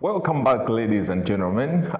Welcome back, ladies and gentlemen.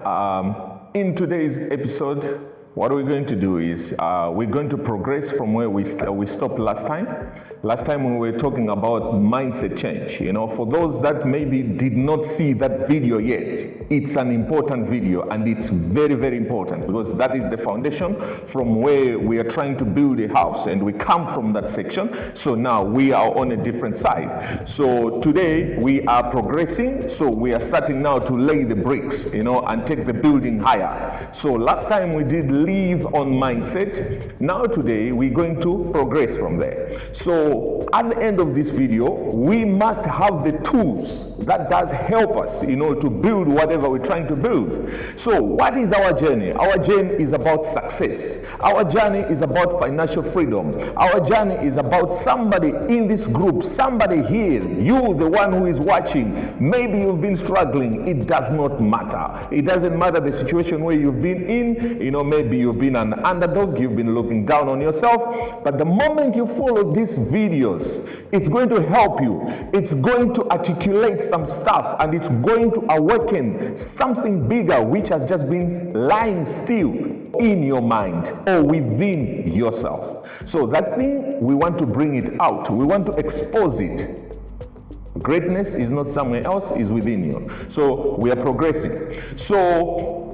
In today's episode, what we're going to do is we're going to progress from where we stopped last time. Last time we were talking about mindset change. You know, for those that maybe did not see that video yet, it's an important video and it's very, very important because that is the foundation from where we are trying to build a house, and we come from that section. So now we are on a different side. So today we are progressing. So we are starting now to lay the bricks, you know, and take the building higher. So last time we did live on mindset. Now today we're going to progress from there. So at the end of this video, we must have the tools that does help us, you know, to build whatever we're trying to build. So what is our journey? Our journey is about success. Our journey is about financial freedom. Our journey is about somebody in this group, somebody here, you, the one who is watching. Maybe you've been struggling. It does not matter. It doesn't matter the situation where you've been in. You know, maybe you've been an underdog, you've been looking down on yourself, but the moment you follow these videos, it's going to help you. It's going to articulate some stuff, and it's going to awaken something bigger which has just been lying still in your mind or within yourself. So that thing, we want to bring it out. We want to expose it. Greatness is not somewhere else, is within you. So we are progressing. So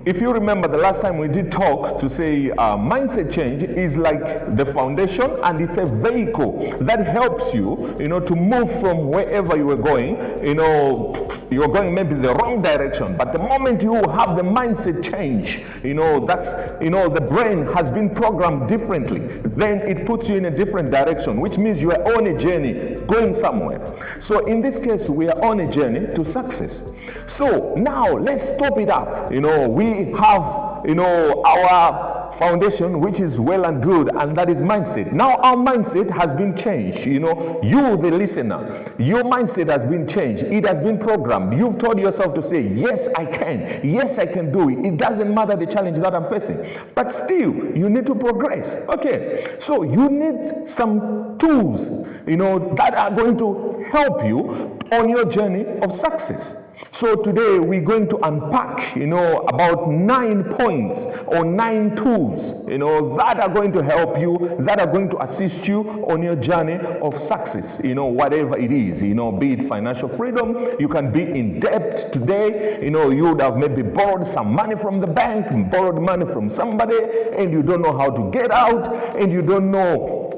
if you remember the last time we did talk to say mindset change is like the foundation, and it's a vehicle that helps you, you know, to move from wherever you were going. You know, you're going maybe the wrong direction, but the moment you have the mindset change, you know, that's, you know, the brain has been programmed differently. Then it puts you in a different direction, which means you are on a journey going somewhere. So in this case, we are on a journey to success. So now let's top it up. You know, we have, you know, our foundation, which is well and good, and that is mindset. Now our mindset has been changed. You know, you, the listener, your mindset has been changed. It has been programmed. You've told yourself to say, yes, I can. Yes, I can do it. It doesn't matter the challenge that I'm facing. But still, you need to progress. Okay. So you need some tools, you know, that are going to help you on your journey of success. So today we're going to unpack, you know, about 9 points or 9 tools, you know, that are going to help you, that are going to assist you on your journey of success, you know, whatever it is, you know, be it financial freedom. You can be in debt today. You know, you would have maybe borrowed some money from the bank, borrowed money from somebody, and you don't know how to get out, and you don't know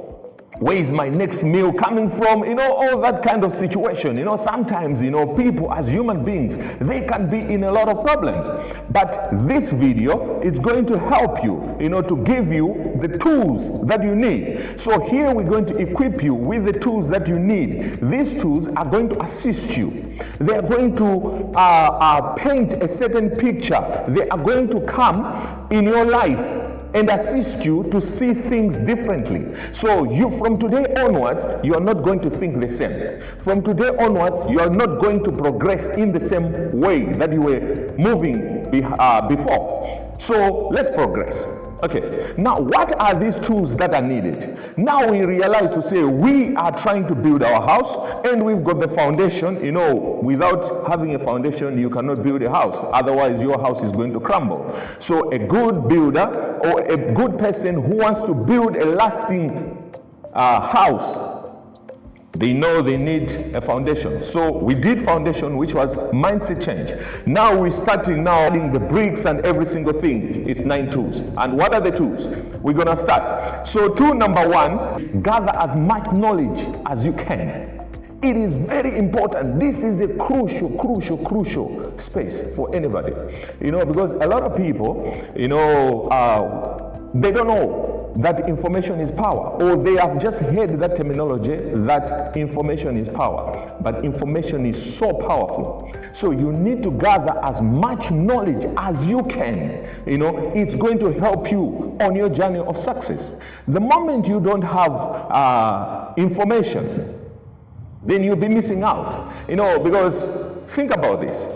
where is my next meal coming from, you know, all that kind of situation. You know, sometimes, you know, people as human beings, they can be in a lot of problems. But this video is going to help you, you know, to give you the tools that you need. So here we're going to equip you with the tools that you need. These tools are going to assist you. They are going to paint a certain picture. They are going to come in your life and assist you to see things differently. So you, from today onwards, you are not going to think the same. From today onwards, you are not going to progress in the same way that you were moving before. So let's progress. Okay, now what are these tools that are needed? Now we realize to say we are trying to build our house, and we've got the foundation. You know, without having a foundation, you cannot build a house. Otherwise, your house is going to crumble. So a good builder or a good person who wants to build a lasting house, they know they need a foundation. So we did foundation, which was mindset change. Now we're starting now adding the bricks and every single thing. It's 9 tools. And what are the tools? We're going to start. So tool number 1, gather as much knowledge as you can. It is very important. This is a crucial space for anybody. You know, because a lot of people, you know, they don't know that information is power, or they have just heard that terminology that information is power. But information is so powerful. So you need to gather as much knowledge as you can. You know, it's going to help you on your journey of success. The moment you don't have information, then you'll be missing out. You know, because think about this.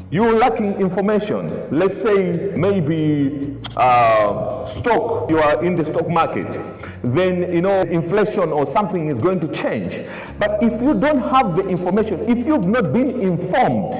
You're lacking information. Let's say maybe stock, you are in the stock market. Then, you know, inflation or something is going to change. But if you don't have the information, if you've not been informed,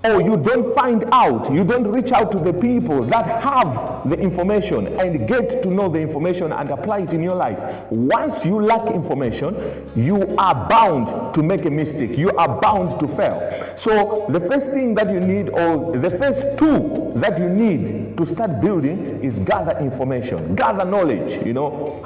or you don't find out, you don't reach out to the people that have the information and get to know the information and apply it in your life. Once you lack information, you are bound to make a mistake. You are bound to fail. So the first thing that you need, or the first tool that you need to start building, is gather information, gather knowledge,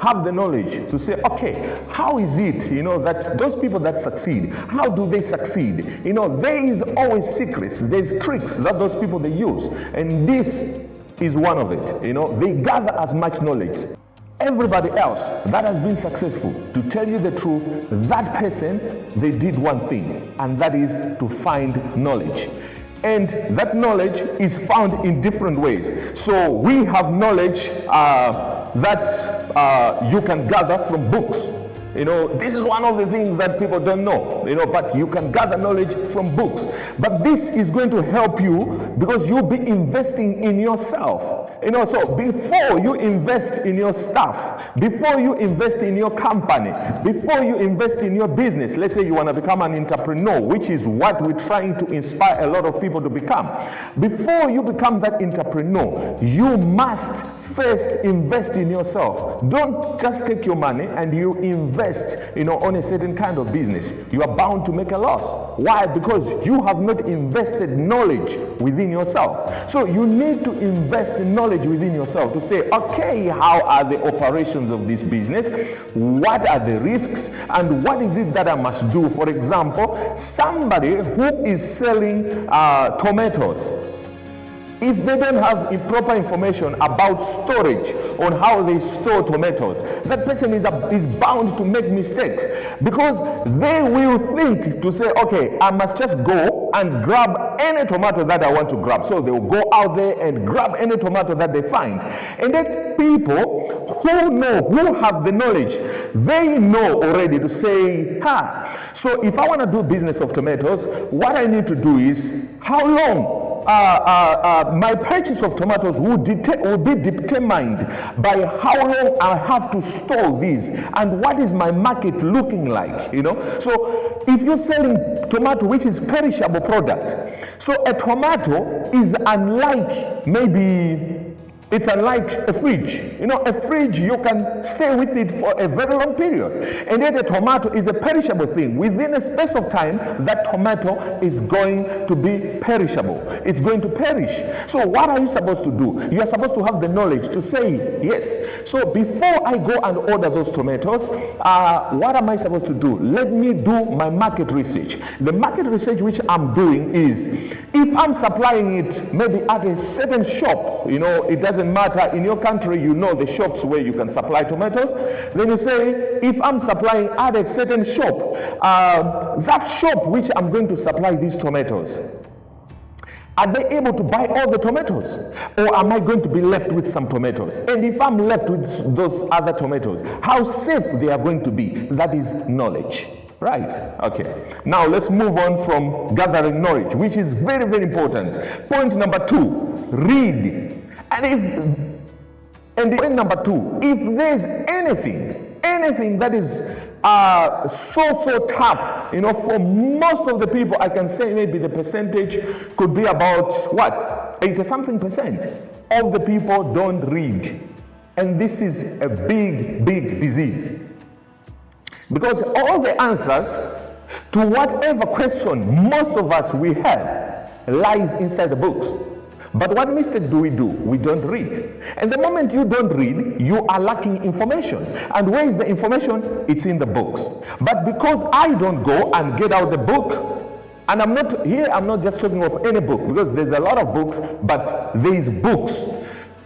have the knowledge to say, okay, how is it, that those people that succeed, how do they succeed? There is always secrets. There's tricks that those people they use, and this is one of it. They gather as much knowledge. Everybody else that has been successful, to tell you the truth, that person, they did one thing, and that is to find knowledge. And that knowledge is found in different ways. So we have knowledge that you can gather from books. This is one of the things that people don't know, but you can gather knowledge from books. But this is going to help you because you'll be investing in yourself. So before you invest in your stuff, before you invest in your company, before you invest in your business, let's say you want to become an entrepreneur, which is what we're trying to inspire a lot of people to become. Before you become that entrepreneur, you must first invest in yourself. Don't just take your money and you invest on a certain kind of business. You are bound to make a loss. Why? Because you have not invested knowledge within yourself. So you need to invest in knowledge within yourself to say, okay, how are the operations of this business? What are the risks? And what is it that I must do? For example, somebody who is selling tomatoes, if they don't have proper information about storage, on how they store tomatoes, that person is bound to make mistakes, because they will think to say, okay, I must just go and grab any tomato that I want to grab. So they will go out there and grab any tomato that they find. And that people who have the knowledge, they know already to say, so if I want to do business of tomatoes, what I need to do is, how long my purchase of tomatoes will be determined by how long I have to store these and what is my market looking like. So if you're selling tomato, which is perishable product, so a tomato is unlike it's unlike a fridge. A fridge, you can stay with it for a very long period. And yet a tomato is a perishable thing. Within a space of time, that tomato is going to be perishable. It's going to perish. So what are you supposed to do? You are supposed to have the knowledge to say, yes. So before I go and order those tomatoes, what am I supposed to do? Let me do my market research. The market research which I'm doing is, if I'm supplying it maybe at a certain shop, it doesn't matter, in your country the shops where you can supply tomatoes, then you say, if I'm supplying at a certain shop, that shop which I'm going to supply these tomatoes, are they able to buy all the tomatoes, or am I going to be left with some tomatoes? And if I'm left with those other tomatoes, how safe they are going to be? That is knowledge. Right, okay. Now let's move on from gathering knowledge, which is very, very important. Point number 2, read. And point number 2, if there's anything that is so tough, for most of the people, I can say maybe the percentage could be about 80-something% of the people don't read. And this is a big disease. Because all the answers to whatever question most of us we have lies inside the books. But what mistake do? We don't read. And the moment you don't read, you are lacking information. And where is the information? It's in the books. But because I don't go and get out the book, and I'm not just talking of any book, because there's a lot of books, but there's books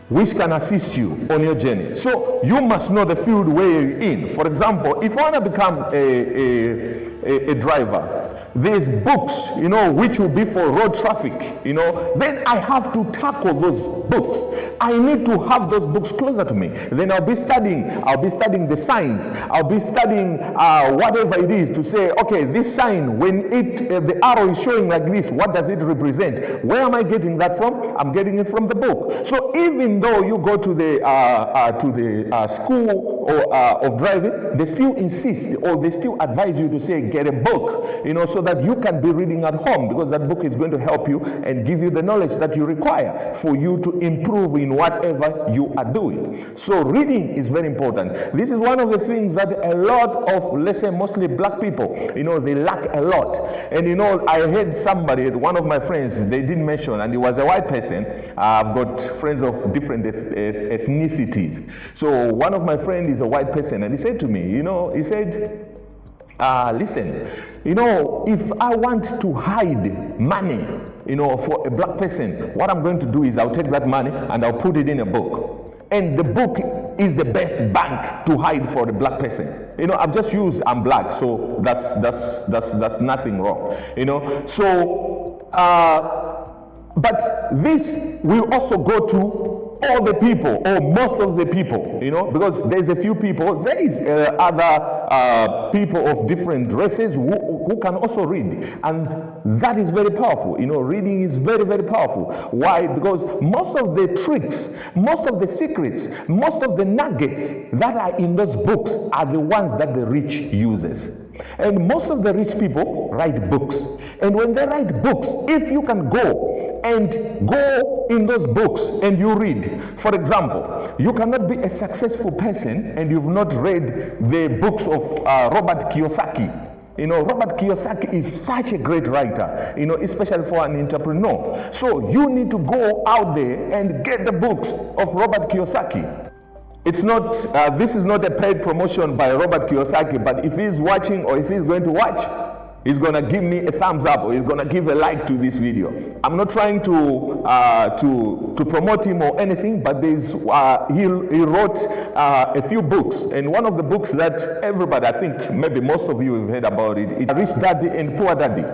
which can assist you on your journey. So you must know the field where you're in. For example, if I want to become a driver, there's books, which will be for road traffic, then I have to tackle those books. I need to have those books closer to me. Then I'll be studying the signs. I'll be studying whatever it is to say, okay, this sign, when the arrow is showing like this, what does it represent? Where am I getting that from? I'm getting it from the book. So even though you go to the school of driving, they still insist, or they still advise you to say, get a book, so so that you can be reading at home, because that book is going to help you and give you the knowledge that you require for you to improve in whatever you are doing. So reading is very important. This is one of the things that a lot of, let's say mostly black people, they lack a lot. And I heard somebody, one of my friends, they didn't mention, and he was a white person. I've got friends of different ethnicities. So one of my friends is a white person, and he said to me, he said, listen, if I want to hide money, for a black person, what I'm going to do is I'll take that money and I'll put it in a book. And the book is the best bank to hide for the black person. I've just used I'm black, so that's nothing wrong. So but this will also go to all the people, or most of the people, because there's a few people, there is other people of different races who can also read, and that is very powerful. Reading is very, very powerful. Why? Because most of the tricks, most of the secrets, most of the nuggets that are in those books are the ones that the rich uses. And most of the rich people write books. And when they write books, if you can go in those books and you read, for example, you cannot be a successful person and you've not read the books of Robert Kiyosaki. Robert Kiyosaki is such a great writer, especially for an entrepreneur. So you need to go out there and get the books of Robert Kiyosaki. It's not, this is not a paid promotion by Robert Kiyosaki, but if he's watching or if he's going to watch, he's going to give me a thumbs up or he's going to give a like to this video. I'm not trying to promote him or anything, but there's he wrote a few books, and one of the books that everybody, I think maybe most of you have heard about it, is Rich Daddy and Poor Daddy.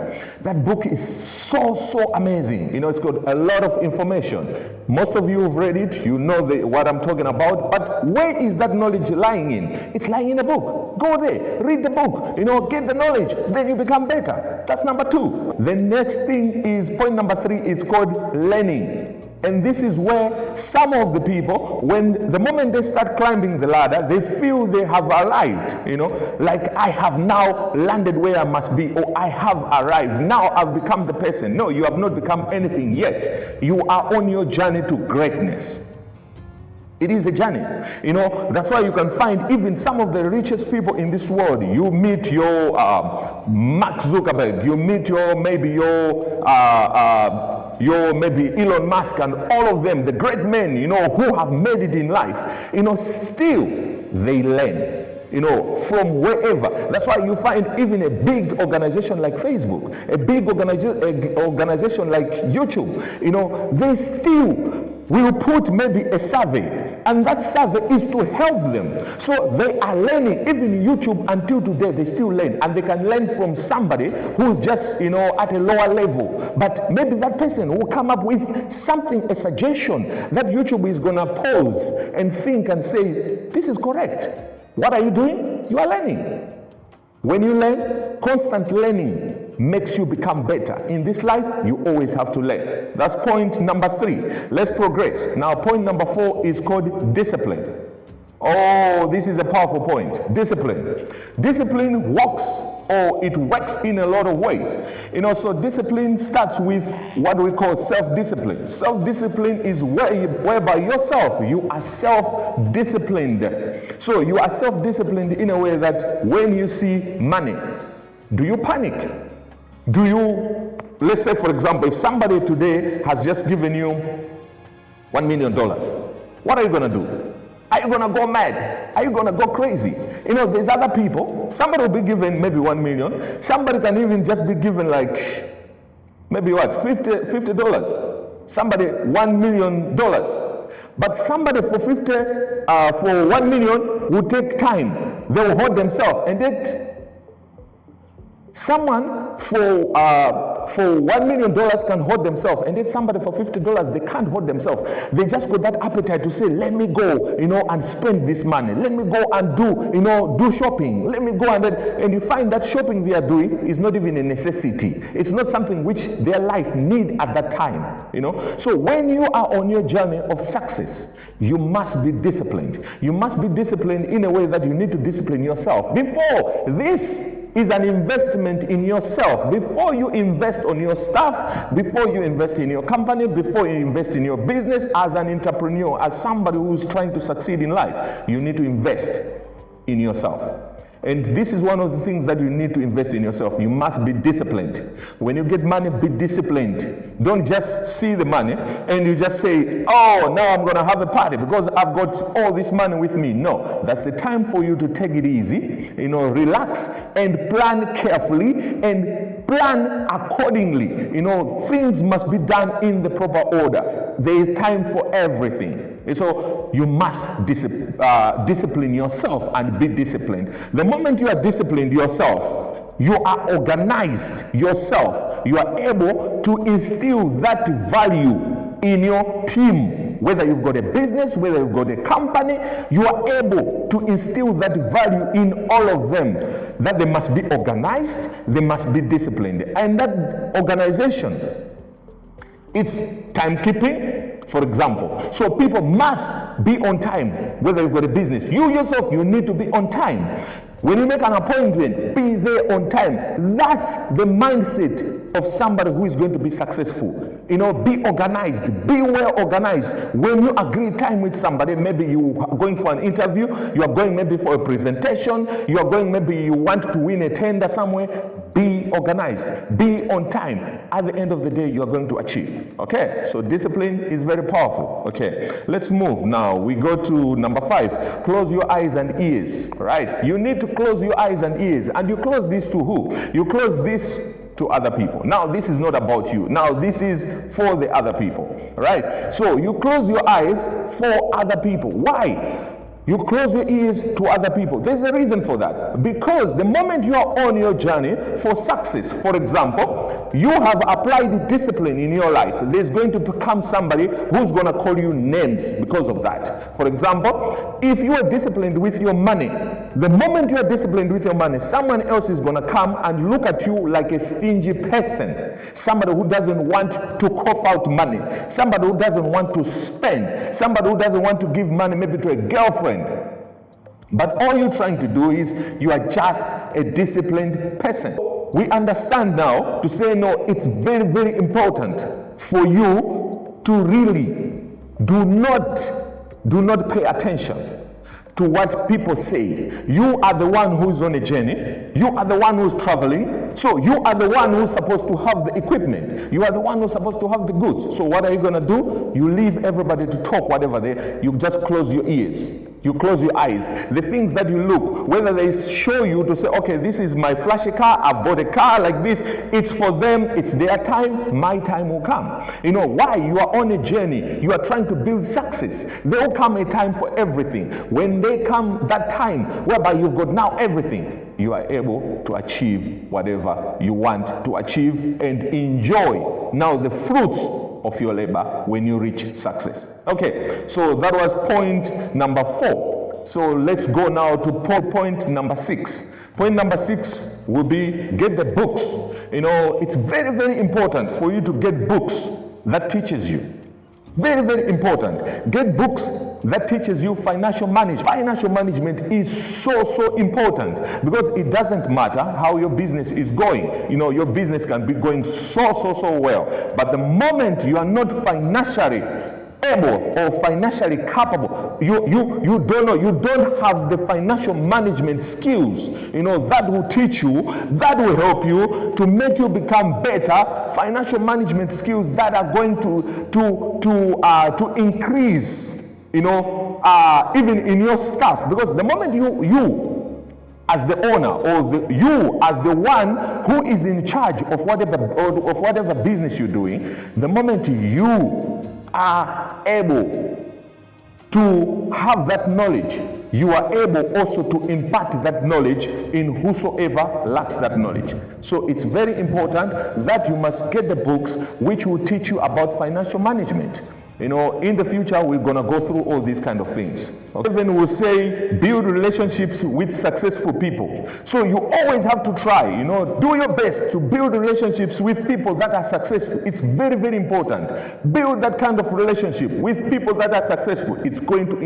That book is so amazing. It's got a lot of information. Most of you have read it, you know what I'm talking about, but where is that knowledge lying in? It's lying in a book. Go there, read the book, get the knowledge, then you become better. That's number 2. The next thing is point number 3, it's called learning. And this is where some of the people, when the moment they start climbing the ladder, they feel they have arrived, like I have now landed where I must be, or I have arrived. Now I've become the person. No, you have not become anything yet. You are on your journey to greatness. It is a journey. That's why you can find even some of the richest people in this world. You meet your Mark Zuckerberg, you meet your maybe Elon Musk, and all of them, the great men, who have made it in life, still they learn. From wherever. That's why you find even a big organization like Facebook, a big organization like YouTube, they still will put maybe a survey, and that survey is to help them. So they are learning. Even YouTube until today, they still learn, and they can learn from somebody who's just at a lower level, but maybe that person will come up with something, a suggestion that YouTube is gonna pause and think and say, this is correct. What are you doing? You are learning. When you learn, constant learning makes you become better. In this life, you always have to learn. That's point number 3. Let's progress. Now, point number 4 is called discipline. Oh, this is a powerful point. Discipline. Discipline works in a lot of ways. So discipline starts with what we call self-discipline. Self-discipline is whereby yourself, you are self-disciplined. So you are self-disciplined in a way that when you see money, do you panic? Do you, let's say for example, if somebody today has just given you $1 million, what are you going to do? Are you going to go mad? Are you going to go crazy? There's other people. Somebody will be given maybe 1 million. Somebody can even just be given like, maybe what, $50. Somebody $1 million. But somebody for 1 million will take time. They will hold themselves. And that someone for $1 million can hold themselves, and then somebody for $50, they can't hold themselves. They just got that appetite to say, let me go, and spend this money. Let me go and do shopping. Let me go and you find that shopping they are doing is not even a necessity. It's not something which their life need at that time, So when you are on your journey of success, you must be disciplined. You must be disciplined in a way that you need to discipline yourself. Before this is an investment in yourself. Before you invest on your staff, before you invest in your company, before you invest in your business, as an entrepreneur, as somebody who's trying to succeed in life, you need to invest in yourself. And this is one of the things that you need to invest in yourself. You must be disciplined. When you get money, be disciplined. Don't just see the money and you just say, oh, now I'm going to have a party because I've got all this money with me. No, that's the time for you to take it easy, relax and plan carefully and plan accordingly. Things must be done in the proper order. There is time for everything. So you must discipline yourself and be disciplined. The moment you are disciplined yourself, you are organized yourself. You are able to instill that value in your team. Whether you've got a business, whether you've got a company, you are able to instill that value in all of them. That they must be organized, they must be disciplined. And that organization, it's timekeeping. For example, so people must be on time, whether you've got a business. You yourself, you need to be on time. When you make an appointment, be there on time. That's the mindset of somebody who is going to be successful. Be organized, be well organized. When you agree time with somebody, maybe you are going for an interview, you are going maybe for a presentation, you are going maybe you want to win a tender somewhere, be organized, be on time. At the end of the day, you are going to achieve. Okay, so discipline is very powerful. Okay, let's move now. We go to number 5. Close your eyes and ears. Right? You need to close your eyes and ears. And you close this to who? You close this to other people. Now, this is not about you. Now, this is for the other people. Right? So, you close your eyes for other people. Why? You close your ears to other people. There's a reason for that. Because the moment you are on your journey for success, for example, you have applied discipline in your life. There's going to become somebody who's going to call you names because of that. For example, if you are disciplined with your money, the moment you are disciplined with your money, someone else is going to come and look at you like a stingy person. Somebody who doesn't want to cough out money. Somebody who doesn't want to spend. Somebody who doesn't want to give money maybe to a girlfriend. But all you're trying to do is you are just a disciplined person. We understand now to say no, it's very, very important for you to really do not pay attention to what people say. You are the one who's on a journey. You are the one who's traveling. So you are the one who's supposed to have the equipment. You are the one who's supposed to have the goods. So what are you going to do? You leave everybody to talk whatever you just close your ears. You close your eyes. The things that you look, whether they show you to say, okay, this is my flashy car, I've bought a car like this, it's for them, it's their time, my time will come. Why? You are on a journey. You are trying to build success. There will come a time for everything. When they come that time whereby you've got now everything, you are able to achieve whatever you want to achieve and enjoy now the fruits of your labor when you reach success. Okay, so that was point number 4. So let's go now to point number 6. Point number 6 will be get the books. It's very, very important for you to get books that teaches you. Very, very important. Get books that teaches you financial management. Financial management is so important because it doesn't matter how your business is going. Your business can be going so well. But the moment you are not financially able or financially capable, you don't know, you don't have the financial management skills, that will teach you, that will help you to make you become better. Financial management skills that are going to increase, even in your staff. Because the moment you as the owner or you as the one who is in charge of whatever business you're doing, the moment you are able to have that knowledge, you are able also to impart that knowledge in whosoever lacks that knowledge. So it's very important that you must get the books which will teach you about financial management. In the future, we're going to go through all these kind of things. Okay? Then we'll say, build relationships with successful people. So you always have to try, do your best to build relationships with people that are successful. It's very, very important. Build that kind of relationship with people that are successful. It's going to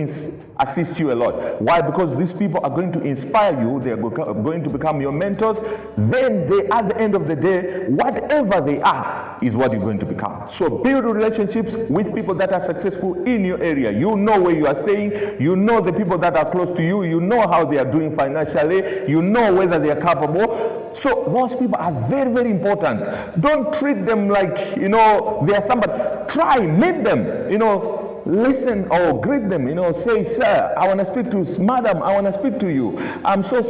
assist you a lot. Why? Because these people are going to inspire you. They're going to become your mentors. Then at the end of the day, whatever they are is what you're going to become. So build relationships with people that are successful in your area. You know where you are staying. You know the people that are close to you. You know how they are doing financially. You know whether they are capable. So those people are very, very important. Don't treat them like, they are somebody. Try, meet them, listen or greet them, say, sir, I want to speak to madam, I want to speak to you. I'm so.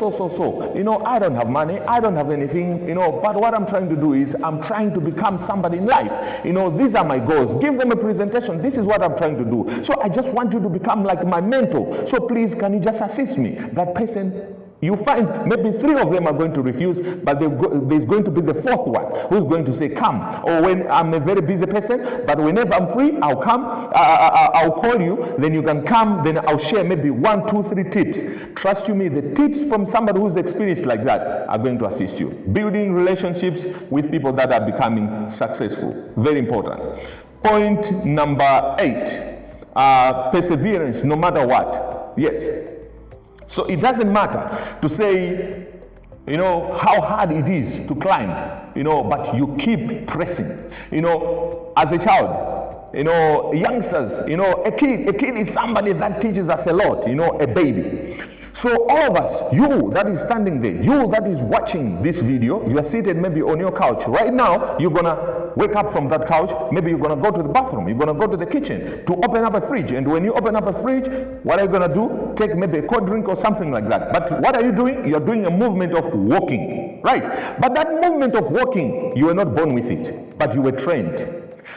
I don't have money, I don't have anything, but what I'm trying to do is I'm trying to become somebody in life. These are my goals. Give them a presentation. This is what I'm trying to do. So I just want you to become like my mentor. So please, can you just assist me? That person, you find maybe 3 of them are going to refuse, but there's going to be the 4th one who's going to say, come. Or when I'm a very busy person, but whenever I'm free, I'll come, I'll call you, then you can come, then I'll share maybe 1, 2, 3 tips. Trust you me, the tips from somebody who's experienced like that are going to assist you. Building relationships with people that are becoming successful. Very important. Point number 8, perseverance no matter what. Yes. So it doesn't matter to say, how hard it is to climb, but you keep pressing. As a child, youngsters, a kid is somebody that teaches us a lot, a baby. So all of us, you that is standing there, you that is watching this video, you are seated maybe on your couch. Right now, you're going to wake up from that couch. Maybe you're going to go to the bathroom. You're going to go to the kitchen to open up a fridge. And when you open up a fridge, what are you going to do? Take maybe a cold drink or something like that. But what are you doing? You're doing a movement of walking, right? But that movement of walking, you were not born with it, but you were trained.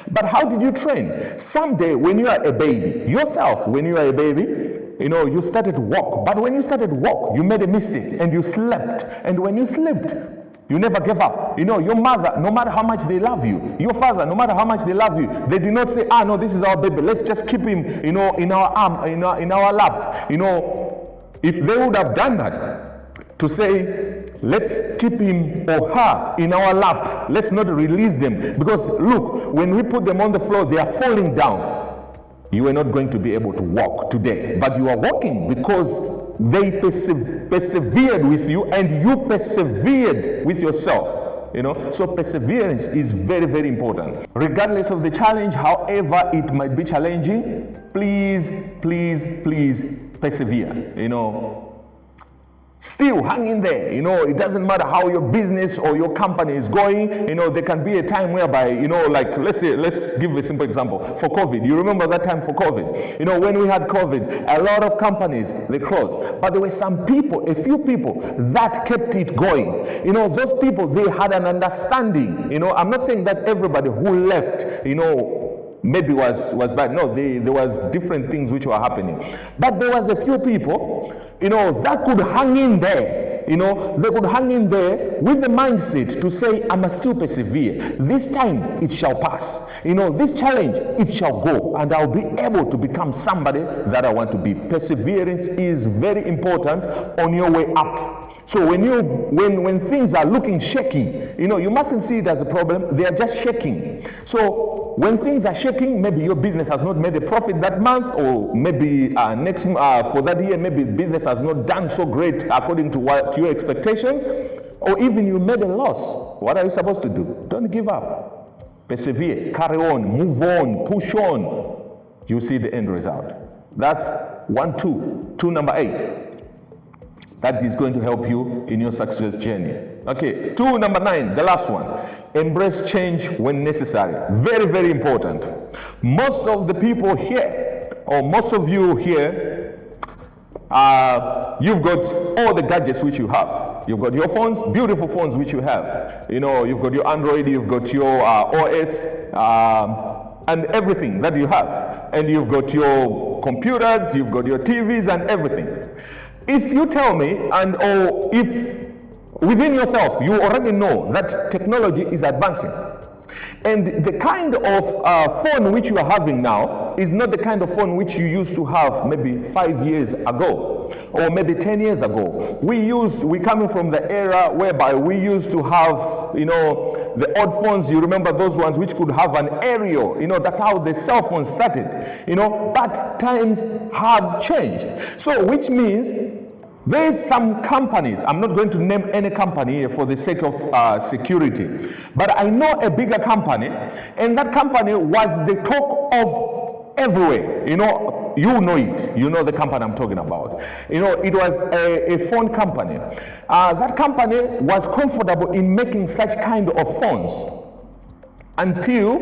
But how did you train? Someday when you are a baby, yourself, when you are a baby, you started to walk. But when you started to walk, you made a mistake and you slept. And when you slept, you never gave up. Your mother, no matter how much they love you, your father, no matter how much they love you, they did not say, no, this is our baby. Let's just keep him, in our arm, in our lap. If they would have done that, to say, let's keep him or her in our lap. Let's not release them. Because look, when we put them on the floor, they are falling down. You are not going to be able to walk today, but you are walking because they persevered with you and you persevered with yourself. So perseverance is very, very important. Regardless of the challenge, however it might be challenging, please persevere. Still hang in there. It doesn't matter how your business or your company is going. There can be a time whereby, like let's give a simple example. For COVID, you remember that time for COVID? When we had COVID, a lot of companies, they closed. But there were some people, a few people that kept it going. Those people, they had an understanding. I'm not saying that everybody who left, maybe was bad. No, there was different things which were happening. But there was a few people, that could hang in there. They could hang in there with the mindset to say, I must still persevere. This time it shall pass. This challenge, it shall go. And I'll be able to become somebody that I want to be. Perseverance is very important on your way up. So when things are looking shaky, you mustn't see it as a problem. They are just shaking. So when things are shaking, maybe your business has not made a profit that month, or maybe next for that year, maybe business has not done so great according to your expectations, or even you made a loss. What are you supposed to do? Don't give up. Persevere, carry on, move on, push on. You see the end result. That's 1, 2. 2, number 8. That is going to help you in your success journey. Okay, 2, number 9, the last one. Embrace change when necessary. Very, very important. Most of the people here, or most of you here, you've got all the gadgets which you have. You've got your phones, beautiful phones which you have. You've got your Android, you've got your OS, and everything that you have. And you've got your computers, you've got your TVs and everything. If you tell me, or if within yourself you already know that technology is advancing, and the kind of phone which you are having now, now is not the kind of phone which you used to have maybe 5 years ago or maybe 10 years ago. We're coming from the era whereby we used to have, the old phones. You remember those ones which could have an aerial. That's how the cell phone started. But times have changed. So which means there's some companies, I'm not going to name any company here for the sake of security, but I know a bigger company, and that company was the talk of everywhere. You know it. You know the company I'm talking about. It was a phone company. That company was comfortable in making such kind of phones until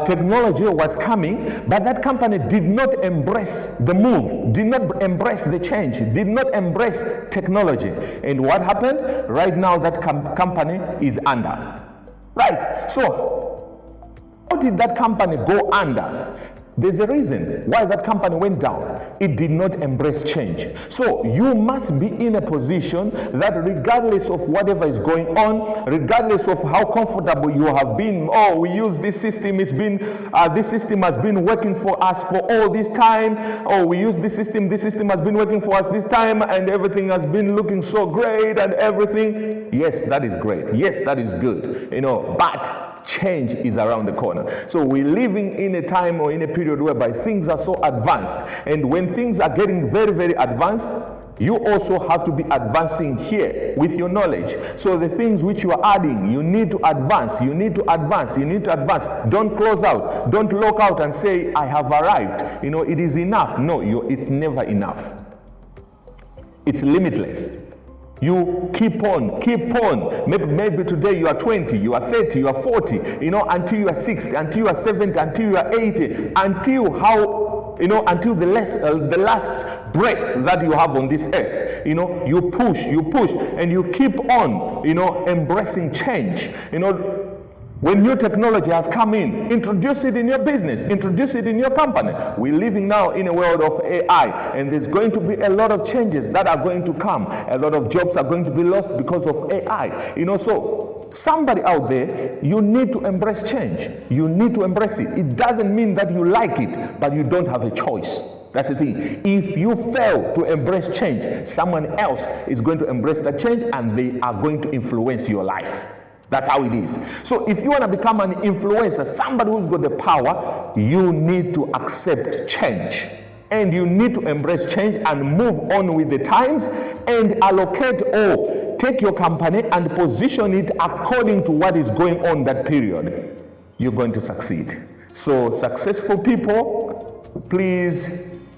technology was coming, but that company did not embrace the move, did not embrace the change, did not embrace technology. And what happened? Right now that company is under. Right. So how did that company go under? There's a reason why that company went down. It did not embrace change. So you must be in a position that regardless of whatever is going on, regardless of how comfortable you have been, we use this system, this system has been working for us for all this time, we use this system has been working for us this time, and everything has been looking so great and everything. Yes, that is great. Yes, that is good. But change is around the corner. So we're living in a time or in a period whereby things are so advanced, and when things are getting very, very advanced, you also have to be advancing here with your knowledge. So the things which you are adding, you need to advance, you need to advance, you need to advance. Don't close out, don't lock out and say, I have arrived, it is enough. No, it's never enough. It's limitless. You keep on. Maybe today you are 20, you are 30, you are 40, until you are 60, until you are 70, until you are 80, until the last breath that you have on this earth. You push, and you keep on, embracing change. When new technology has come in, introduce it in your business, introduce it in your company. We're living now in a world of AI, and there's going to be a lot of changes that are going to come. A lot of jobs are going to be lost because of AI. So somebody out there, you need to embrace change. You need to embrace it. It doesn't mean that you like it, but you don't have a choice. That's the thing. If you fail to embrace change, someone else is going to embrace that change, and they are going to influence your life. That's how it is. So if you want to become an influencer, somebody who's got the power, you need to accept change. And you need to embrace change and move on with the times and allocate or take your company and position it according to what is going on that period. You're going to succeed. So successful people, please,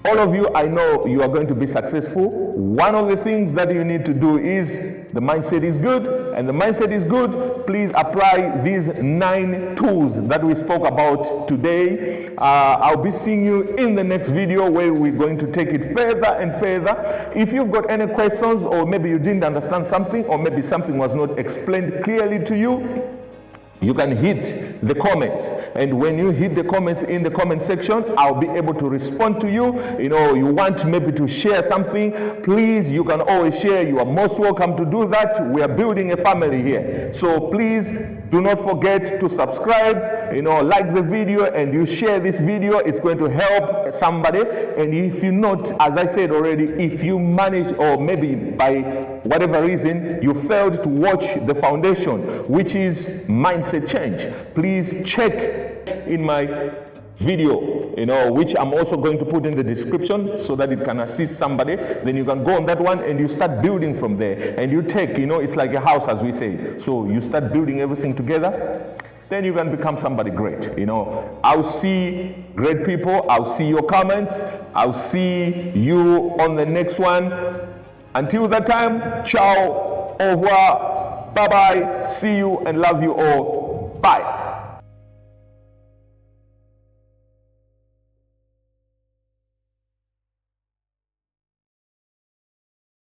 all of you, I know you are going to be successful. One of the things that you need to do is the mindset is good, and the mindset is good. Please apply these 9 tools that we spoke about today. I'll be seeing you in the next video where we're going to take it further and further. If you've got any questions, or maybe you didn't understand something, or maybe something was not explained clearly to you, you can hit the comments, and when you hit the comments in the comment section, I'll be able to respond to you. You want maybe to share something, please, you can always share. You are most welcome to do that. We are building a family here. So please do not forget to subscribe, like the video, and you share this video. It's going to help somebody. And if you not, as I said already, if you manage, or maybe by whatever reason you failed to watch the foundation, which is mindset change, please check in my video, which I'm also going to put in the description so that it can assist somebody. Then you can go on that one and you start building from there, and you take, it's like a house, as we say. So you start building everything together, then you can become somebody great. I'll see great people, I'll see your comments, I'll see you on the next one. Until that time, ciao, au revoir, bye-bye, see you and love you all. Bye.